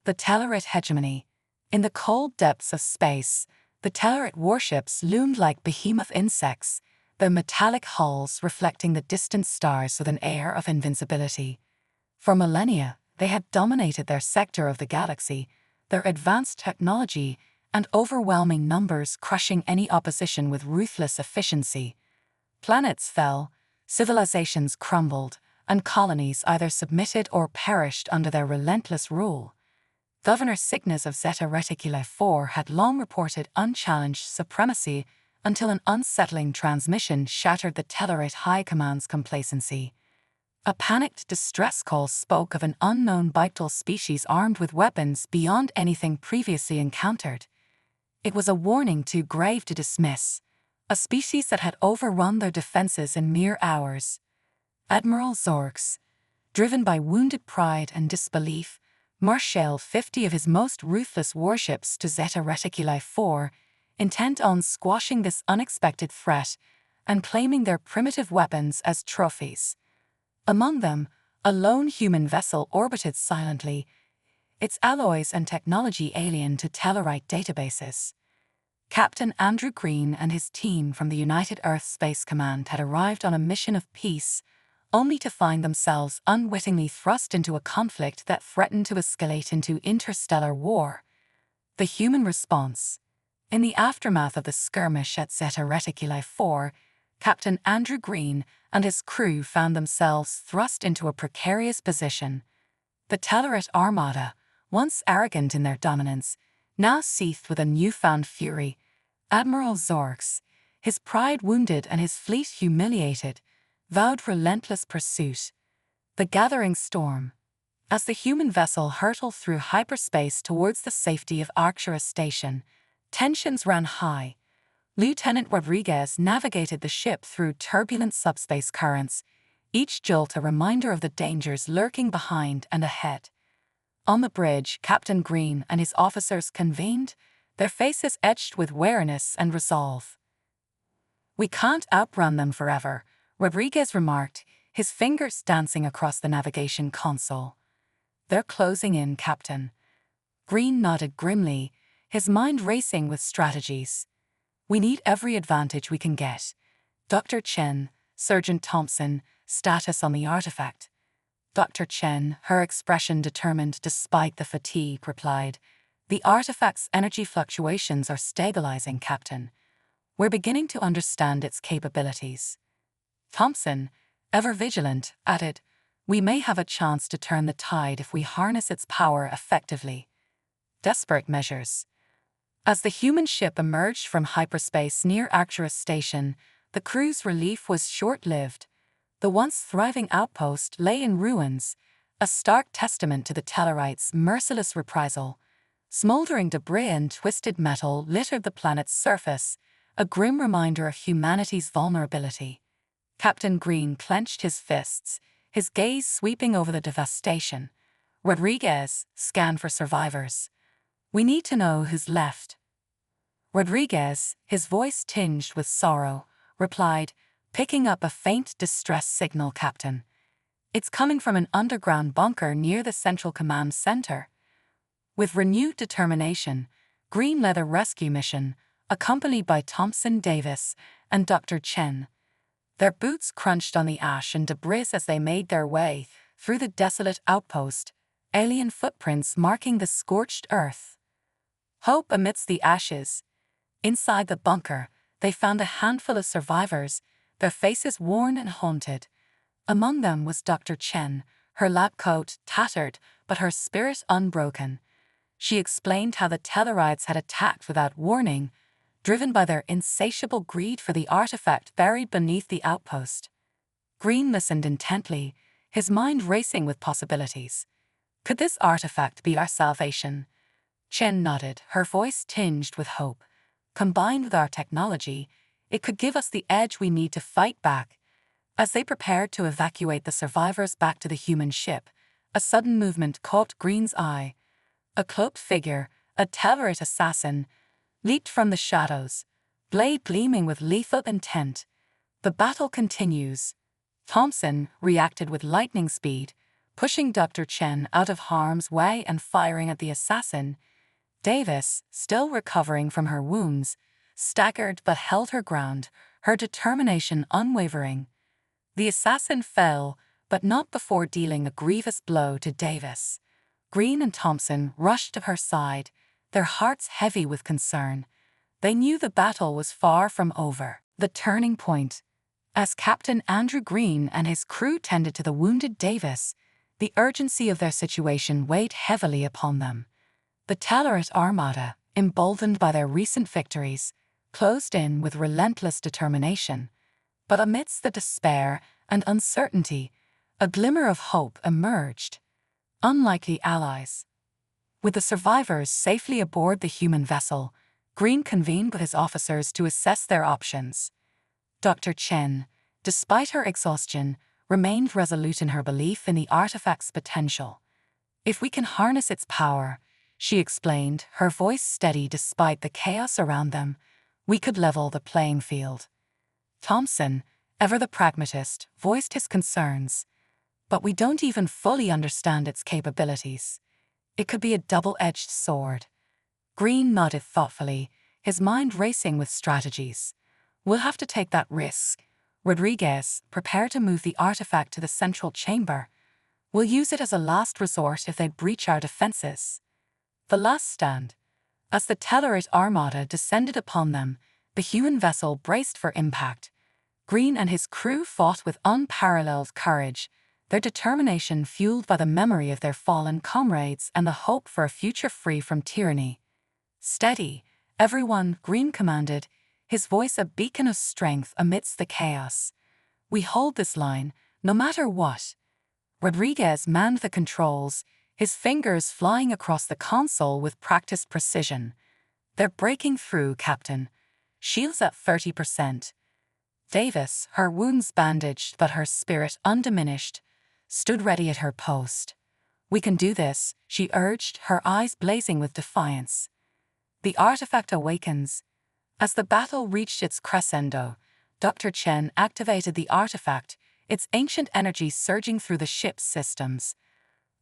The Tellarite hegemony. In the cold depths of space, the Tellarite warships loomed like behemoth insects, their metallic hulls reflecting the distant stars with an air of invincibility. For millennia, they had dominated their sector of the galaxy, their advanced technology and overwhelming numbers crushing any opposition with ruthless efficiency. Planets fell, civilizations crumbled, and colonies either submitted or perished under their relentless rule. Governor Cygnus of Zeta Reticuli IV had long reported unchallenged supremacy until an unsettling transmission shattered the Tellarite High Command's complacency. A panicked distress call spoke of an unknown Bipedal species armed with weapons beyond anything previously encountered. It was a warning too grave to dismiss, a species that had overrun their defenses in mere hours. Admiral Orcs, driven by wounded pride and disbelief, marshaled 50 of his most ruthless warships to Zeta Reticuli IV, intent on squashing this unexpected threat and claiming their primitive weapons as trophies. Among them, a lone human vessel orbited silently, its alloys and technology alien to Tellarite databases. Captain Andrew Green and his team from the United Earth Space Command had arrived on a mission of peace, only to find themselves unwittingly thrust into a conflict that threatened to escalate into interstellar war. The human response. In the aftermath of the skirmish at Zeta Reticuli IV, Captain Andrew Green and his crew found themselves thrust into a precarious position. The Tellarite Armada, once arrogant in their dominance, now seethed with a newfound fury. Admiral Orcs, his pride wounded and his fleet humiliated, vowed relentless pursuit. The gathering storm. As the human vessel hurtled through hyperspace towards the safety of Arcturus Station, tensions ran high. Lieutenant Rodriguez navigated the ship through turbulent subspace currents, each jolt a reminder of the dangers lurking behind and ahead. On the bridge, Captain Green and his officers convened, their faces etched with wariness and resolve. "We can't outrun them forever," Rodriguez remarked, his fingers dancing across the navigation console. "They're closing in, Captain." Green nodded grimly, his mind racing with strategies. "We need every advantage we can get. Dr. Chen, Sergeant Thompson, status on the artifact." Dr. Chen, her expression determined despite the fatigue, replied, "The artifact's energy fluctuations are stabilizing, Captain. We're beginning to understand its capabilities." Thompson, ever vigilant, added, "We may have a chance to turn the tide if we harness its power effectively." Desperate measures. As the human ship emerged from hyperspace near Arcturus Station, the crew's relief was short-lived. The once thriving outpost lay in ruins, a stark testament to the Tellarites' merciless reprisal. Smoldering debris and twisted metal littered the planet's surface, a grim reminder of humanity's vulnerability. Captain Green clenched his fists, his gaze sweeping over the devastation. Rodriguez scanned for survivors. "We need to know who's left." Rodriguez, his voice tinged with sorrow, replied, picking up a faint distress signal, "Captain. It's coming from an underground bunker near the Central Command Center." With renewed determination, Green led a rescue mission, accompanied by Thompson Davis and Dr. Chen. Their boots crunched on the ash and debris as they made their way through the desolate outpost, alien footprints marking the scorched earth. Hope amidst the ashes. Inside the bunker, they found a handful of survivors, their faces worn and haunted. Among them was Dr. Chen, her lab coat tattered but her spirit unbroken. She explained how the Tellarites had attacked without warning, driven by their insatiable greed for the artifact buried beneath the outpost. Green listened intently, his mind racing with possibilities. Could this artifact be our salvation? Chen nodded, her voice tinged with hope. Combined with our technology, it could give us the edge we need to fight back. As they prepared to evacuate the survivors back to the human ship, a sudden movement caught Green's eye. A cloaked figure, a Tellarite assassin, leaped from the shadows, blade gleaming with lethal intent. The battle continues. Thompson reacted with lightning speed, pushing Dr. Chen out of harm's way and firing at the assassin. Davis, still recovering from her wounds, staggered but held her ground, her determination unwavering. The assassin fell, but not before dealing a grievous blow to Davis. Green and Thompson rushed to her side, their hearts heavy with concern. They knew the battle was far from over. The turning point. As Captain Andrew Green and his crew tended to the wounded Davis, the urgency of their situation weighed heavily upon them. The Tellarite Armada, emboldened by their recent victories, closed in with relentless determination. But amidst the despair and uncertainty, a glimmer of hope emerged. Unlikely allies. With the survivors safely aboard the human vessel, Green convened with his officers to assess their options. Dr. Chen, despite her exhaustion, remained resolute in her belief in the artifact's potential. "If we can harness its power," she explained, her voice steady despite the chaos around them, "we could level the playing field." Thompson, ever the pragmatist, voiced his concerns. "But we don't even fully understand its capabilities. It could be a double-edged sword." Green nodded thoughtfully, his mind racing with strategies. "We'll have to take that risk." Rodriguez, prepare to move the artifact to the central chamber. "We'll use it as a last resort if they breach our defenses." The last stand. As the Tellarite Armada descended upon them, the human vessel braced for impact. Green and his crew fought with unparalleled courage, their determination fueled by the memory of their fallen comrades and the hope for a future free from tyranny. "Steady, everyone," Green commanded, his voice a beacon of strength amidst the chaos. "We hold this line, no matter what." Rodriguez manned the controls, his fingers flying across the console with practiced precision. "They're breaking through, Captain. Shields at 30%. Davis, her wounds bandaged but her spirit undiminished, stood ready at her post. "We can do this," she urged, her eyes blazing with defiance. The artifact awakens. As the battle reached its crescendo, Dr. Chen activated the artifact, its ancient energy surging through the ship's systems.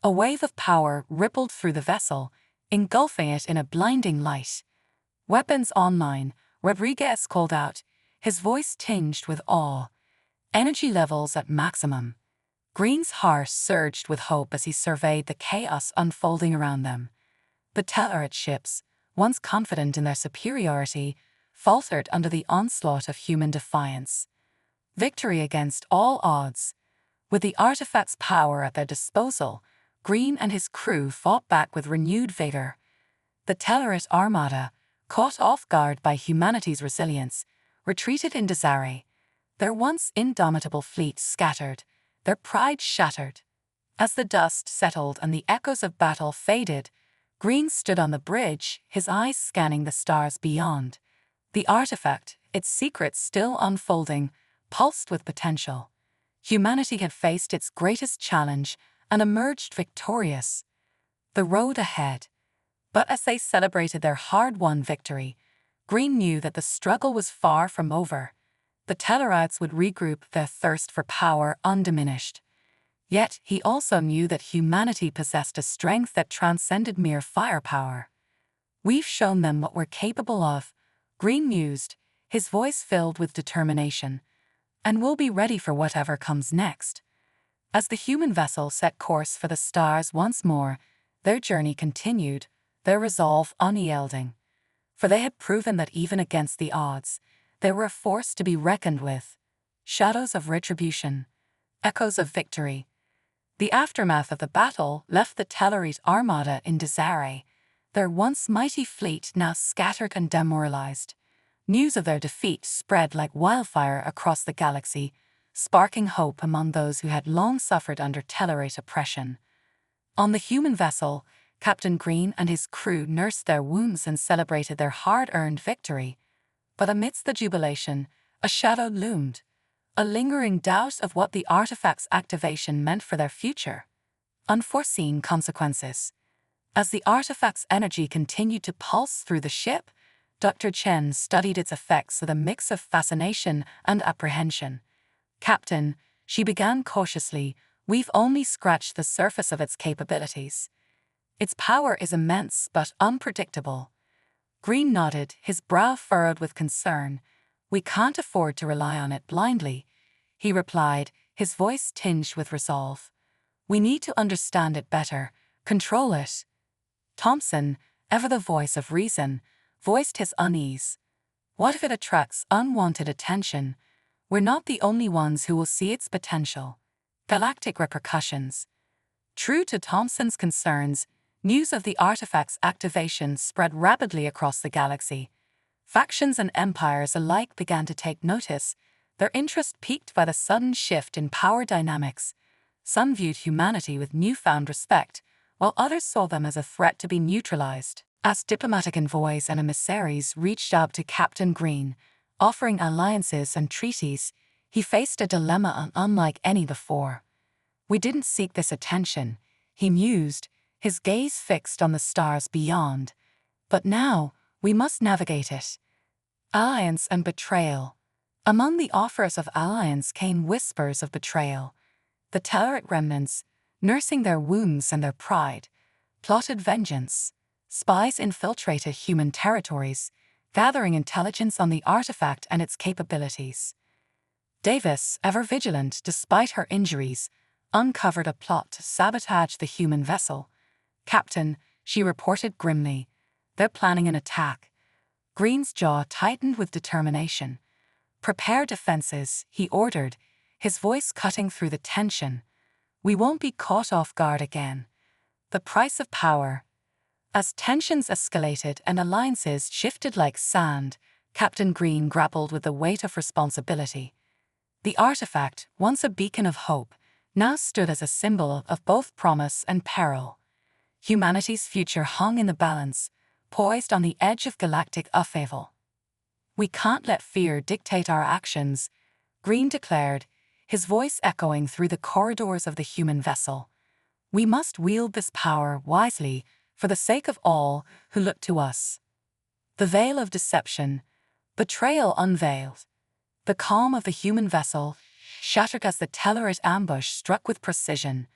A wave of power rippled through the vessel, engulfing it in a blinding light. "Weapons online," Rodriguez called out, his voice tinged with awe. "Energy levels at maximum." Green's heart surged with hope as he surveyed the chaos unfolding around them. The Tellarite ships, once confident in their superiority, faltered under the onslaught of human defiance. Victory against all odds. With the artifact's power at their disposal, Green and his crew fought back with renewed vigor. The Tellarite Armada, caught off guard by humanity's resilience, retreated in disarray. Their once indomitable fleet scattered, their pride shattered. As the dust settled and the echoes of battle faded, Green stood on the bridge, his eyes scanning the stars beyond. The artifact, its secrets still unfolding, pulsed with potential. Humanity had faced its greatest challenge and emerged victorious. The road ahead. But as they celebrated their hard-won victory, Green knew that the struggle was far from over. The Tellarites would regroup, their thirst for power undiminished. Yet he also knew that humanity possessed a strength that transcended mere firepower. "We've shown them what we're capable of," Green mused, his voice filled with determination. "And we'll be ready for whatever comes next." As the human vessel set course for the stars once more, their journey continued, their resolve unyielding. For they had proven that even against the odds, they were a force to be reckoned with. Shadows of retribution. Echoes of victory. The aftermath of the battle left the Tellarite Armada in disarray, their once mighty fleet now scattered and demoralized. News of their defeat spread like wildfire across the galaxy, sparking hope among those who had long suffered under Tellarite oppression. On the human vessel, Captain Green and his crew nursed their wounds and celebrated their hard-earned victory. But amidst the jubilation, a shadow loomed, a lingering doubt of what the artifact's activation meant for their future. Unforeseen consequences. As the artifact's energy continued to pulse through the ship, Dr. Chen studied its effects with a mix of fascination and apprehension. "Captain," she began cautiously, We've only scratched the surface of its capabilities. Its power is immense but unpredictable. Green nodded, his brow furrowed with concern. We can't afford to rely on it blindly, he replied, his voice tinged with resolve. We need to understand it better, control it. Thompson, ever the voice of reason, voiced his unease. What if it attracts unwanted attention? We're not the only ones who will see its potential. Galactic repercussions. True to Thompson's concerns, news of the artifact's activation spread rapidly across the galaxy. Factions and empires alike began to take notice, their interest piqued by the sudden shift in power dynamics. Some viewed humanity with newfound respect, while others saw them as a threat to be neutralized. As diplomatic envoys and emissaries reached out to Captain Green, offering alliances and treaties, he faced a dilemma unlike any before. We didn't seek this attention, he mused, his gaze fixed on the stars beyond. But now, we must navigate it. Alliance and betrayal. Among the offers of alliance came whispers of betrayal. The Tellarite remnants, nursing their wounds and their pride, plotted vengeance. Spies infiltrated human territories, gathering intelligence on the artifact and its capabilities. Davis, ever vigilant despite her injuries, uncovered a plot to sabotage the human vessel. Captain, she reported grimly, they're planning an attack. Green's jaw tightened with determination. Prepare defenses, he ordered, his voice cutting through the tension. We won't be caught off guard again. The price of power. As tensions escalated and alliances shifted like sand, Captain Green grappled with the weight of responsibility. The artifact, once a beacon of hope, now stood as a symbol of both promise and peril. Humanity's future hung in the balance, poised on the edge of galactic upheaval. We can't let fear dictate our actions, Green declared, his voice echoing through the corridors of the human vessel. We must wield this power wisely, for the sake of all who look to us. The veil of deception, betrayal unveiled. The calm of the human vessel shattered as the Tellarite ambush struck with precision.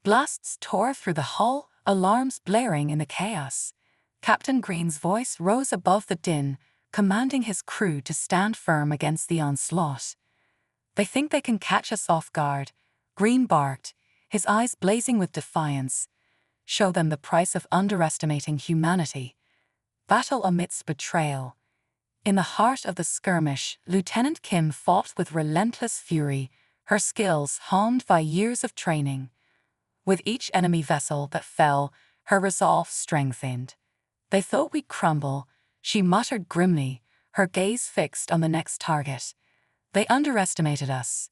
Blasts tore through the hull, alarms blaring in the chaos. Captain Green's voice rose above the din, commanding his crew to stand firm against the onslaught. They think they can catch us off guard, Green barked, his eyes blazing with defiance. Show them the price of underestimating humanity. Battle amidst betrayal. In the heart of the skirmish, Lieutenant Kim fought with relentless fury, her skills honed by years of training. With each enemy vessel that fell, her resolve strengthened. They thought we'd crumble, she muttered grimly, her gaze fixed on the next target. They underestimated us.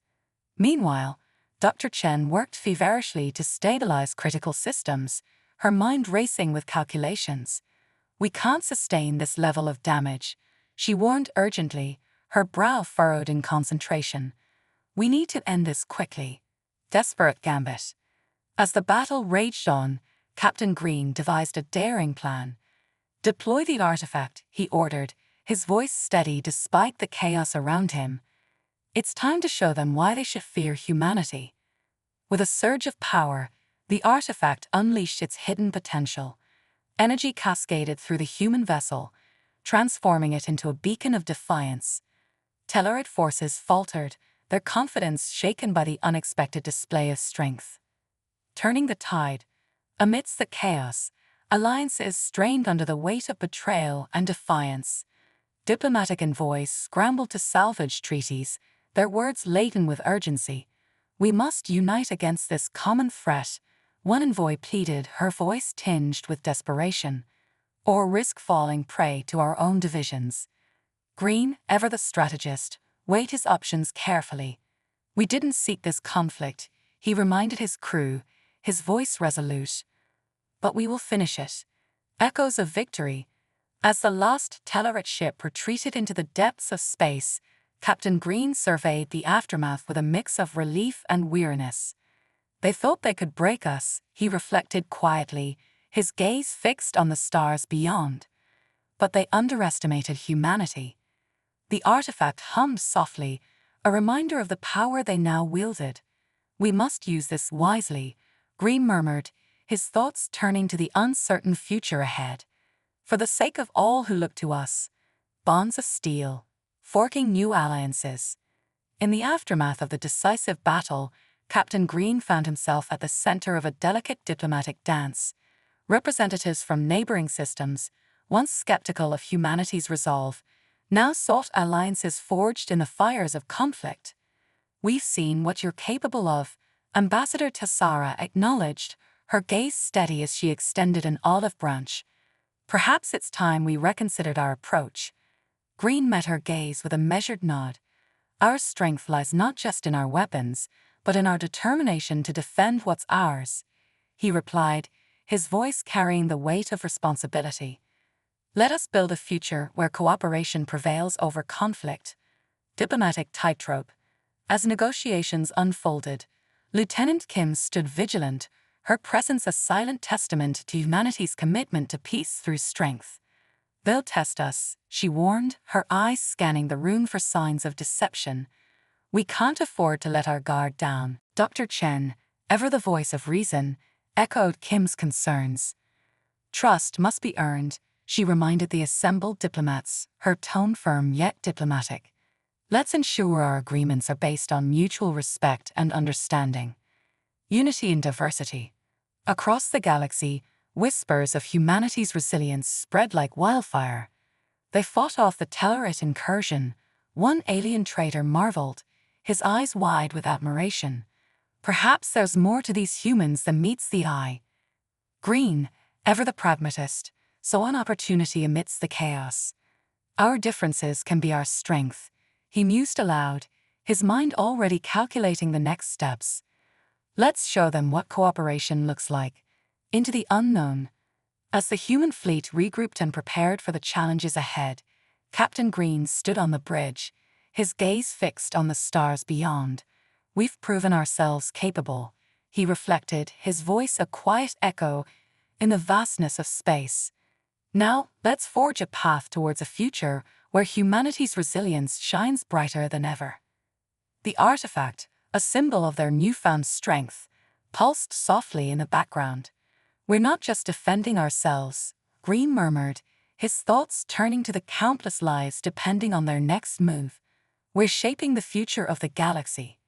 Meanwhile, Dr. Chen worked feverishly to stabilize critical systems, her mind racing with calculations. We can't sustain this level of damage, she warned urgently, her brow furrowed in concentration. We need to end this quickly. Desperate gambit. As the battle raged on, Captain Green devised a daring plan. Deploy the artifact, he ordered, his voice steady despite the chaos around him. It's time to show them why they should fear humanity. With a surge of power, the artifact unleashed its hidden potential. Energy cascaded through the human vessel, transforming it into a beacon of defiance. Tellarite forces faltered, their confidence shaken by the unexpected display of strength. Turning the tide, amidst the chaos, alliances strained under the weight of betrayal and defiance. Diplomatic envoys scrambled to salvage treaties, their words laden with urgency. We must unite against this common threat, one envoy pleaded, her voice tinged with desperation, or risk falling prey to our own divisions. Green, ever the strategist, weighed his options carefully. We didn't seek this conflict, he reminded his crew, his voice resolute. But we will finish it. Echoes of victory. As the lost Tellarite ship retreated into the depths of space, Captain Green surveyed the aftermath with a mix of relief and weariness. They thought they could break us, he reflected quietly, his gaze fixed on the stars beyond. But they underestimated humanity. The artifact hummed softly, a reminder of the power they now wielded. We must use this wisely, Green murmured, his thoughts turning to the uncertain future ahead. For the sake of all who look to us, bonds of steel, forging new alliances. In the aftermath of the decisive battle, Captain Green found himself at the center of a delicate diplomatic dance. Representatives from neighboring systems, once skeptical of humanity's resolve, now sought alliances forged in the fires of conflict. "We've seen what you're capable of," Ambassador Tessara acknowledged, her gaze steady as she extended an olive branch. "Perhaps it's time we reconsidered our approach." Green met her gaze with a measured nod. "Our strength lies not just in our weapons, but in our determination to defend what's ours," he replied, his voice carrying the weight of responsibility. "Let us build a future where cooperation prevails over conflict." Diplomatic tightrope. As negotiations unfolded, Lieutenant Kim stood vigilant, her presence a silent testament to humanity's commitment to peace through strength. "They'll test us," she warned, her eyes scanning the room for signs of deception. "We can't afford to let our guard down." Dr. Chen, ever the voice of reason, echoed Kim's concerns. "Trust must be earned," she reminded the assembled diplomats, her tone firm yet diplomatic. "Let's ensure our agreements are based on mutual respect and understanding." Unity in diversity. Across the galaxy, whispers of humanity's resilience spread like wildfire. They fought off the Tellarite incursion. One alien trader marveled, his eyes wide with admiration. "Perhaps there's more to these humans than meets the eye." Green, ever the pragmatist, saw an opportunity amidst the chaos. "Our differences can be our strength," he mused aloud, his mind already calculating the next steps. "Let's show them what cooperation looks like." Into the unknown. As the human fleet regrouped and prepared for the challenges ahead, Captain Green stood on the bridge, his gaze fixed on the stars beyond. "We've proven ourselves capable," he reflected, his voice a quiet echo in the vastness of space. "Now, let's forge a path towards a future where humanity's resilience shines brighter than ever." The artifact, a symbol of their newfound strength, pulsed softly in the background. "We're not just defending ourselves," Green murmured, his thoughts turning to the countless lives depending on their next move. "We're shaping the future of the galaxy."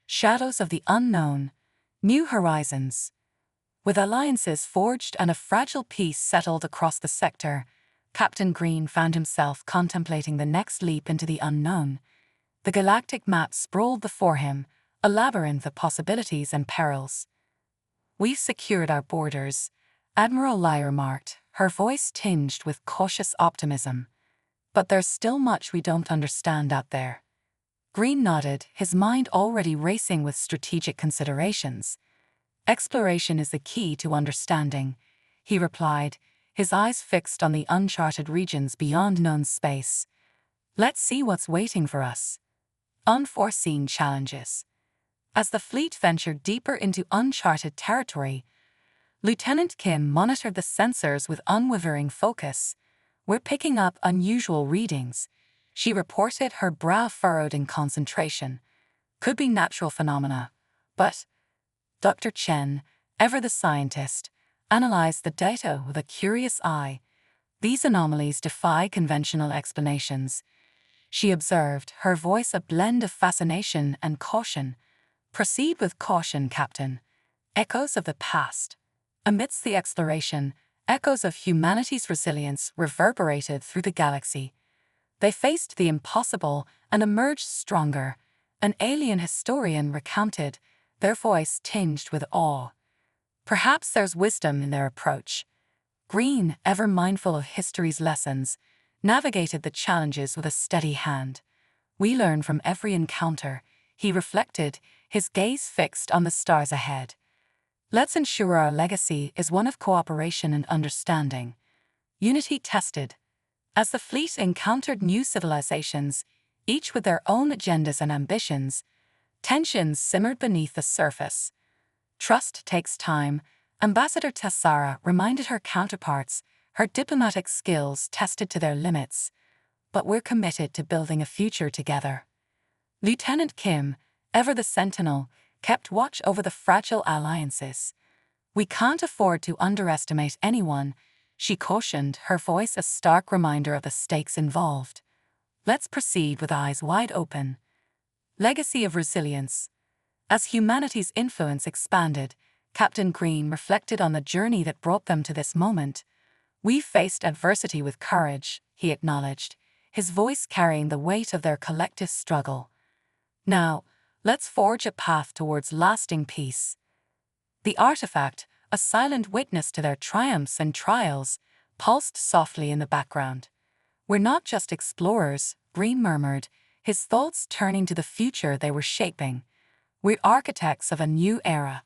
Shadows of the unknown, new horizons. With alliances forged and a fragile peace settled across the sector, Captain Green found himself contemplating the next leap into the unknown. The galactic map sprawled before him, a labyrinth of possibilities and perils. "We've secured our borders," Admiral Lai remarked, her voice tinged with cautious optimism. "But there's still much we don't understand out there." Green nodded, his mind already racing with strategic considerations. "Exploration is the key to understanding," he replied, his eyes fixed on the uncharted regions beyond known space. "Let's see what's waiting for us." Unforeseen challenges. As the fleet ventured deeper into uncharted territory, Lieutenant Kim monitored the sensors with unwavering focus. "We're picking up unusual readings," she reported, her brow furrowed in concentration. "Could be natural phenomena, but—" Dr. Chen, ever the scientist, analyzed the data with a curious eye. "These anomalies defy conventional explanations," she observed, her voice a blend of fascination and caution. "Proceed with caution, Captain." Echoes of the past. Amidst the exploration, echoes of humanity's resilience reverberated through the galaxy. They faced the impossible and emerged stronger, an alien historian recounted, their voice tinged with awe. "Perhaps there's wisdom in their approach." Green, ever mindful of history's lessons, navigated the challenges with a steady hand. "We learn from every encounter," he reflected, his gaze fixed on the stars ahead. "Let's ensure our legacy is one of cooperation and understanding." Unity tested. As the fleet encountered new civilizations, each with their own agendas and ambitions, tensions simmered beneath the surface. "Trust takes time," Ambassador Tessara reminded her counterparts, her diplomatic skills tested to their limits. "But we're committed to building a future together." Lieutenant Kim, ever the sentinel, kept watch over the fragile alliances. "We can't afford to underestimate anyone," she cautioned, her voice a stark reminder of the stakes involved. "Let's proceed with eyes wide open." Legacy of resilience. As humanity's influence expanded, Captain Green reflected on the journey that brought them to this moment. "We faced adversity with courage," he acknowledged, his voice carrying the weight of their collective struggle. "Now, let's forge a path towards lasting peace." The artifact, a silent witness to their triumphs and trials, pulsed softly in the background. "We're not just explorers," Green murmured, his thoughts turning to the future they were shaping. "We're architects of a new era."